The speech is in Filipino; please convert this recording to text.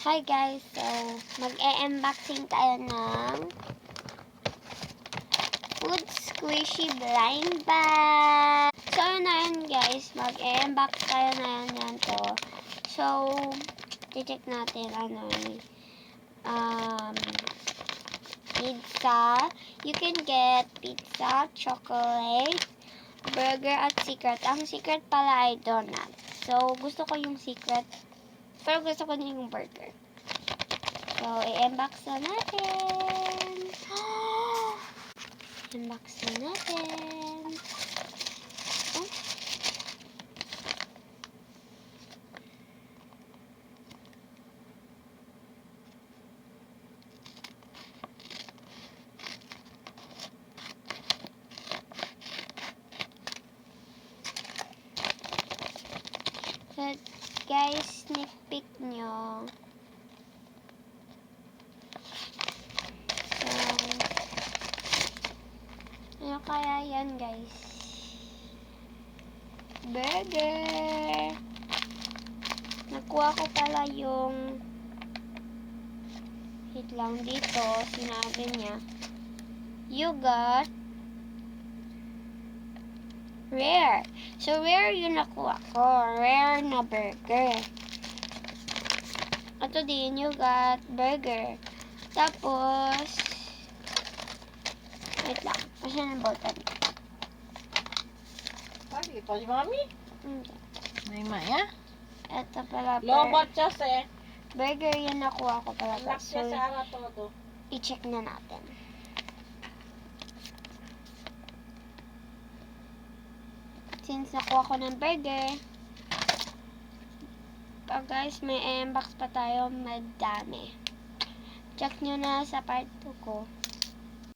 Hi guys, so mag-e-unboxing tayo ng Food Squishy Blind Bag. So na yun guys, mag-e-unbox tayo na yan to. So, check natin pizza. You can get pizza, chocolate, burger at secret. Ang secret pala ay donut. So, gusto ko yung secret. Pero gusto ko din yung burger. So, i-unbox na natin. I-unbox na natin. Oh. So, guys, sneak peek nyo. Ano kaya yan, guys? Burger! Nakuha ko pala yung hit lang dito. Sinabi niya. You got rare. So, rare yung nakuha ko. Rare na burger. Ito din, you got burger. Tapos, wait lang. Kasi ng button. Pagi pa si Mami? Hindi. May maya? Ito pala. Lobat siya sa Burger yung nakuha ko pala. anak So, siya sa ara todo. i-check na natin. Since nakuha ko ng burger, guys, may unbox pa tayo. Madami. Check nyo na sa part 2 ko.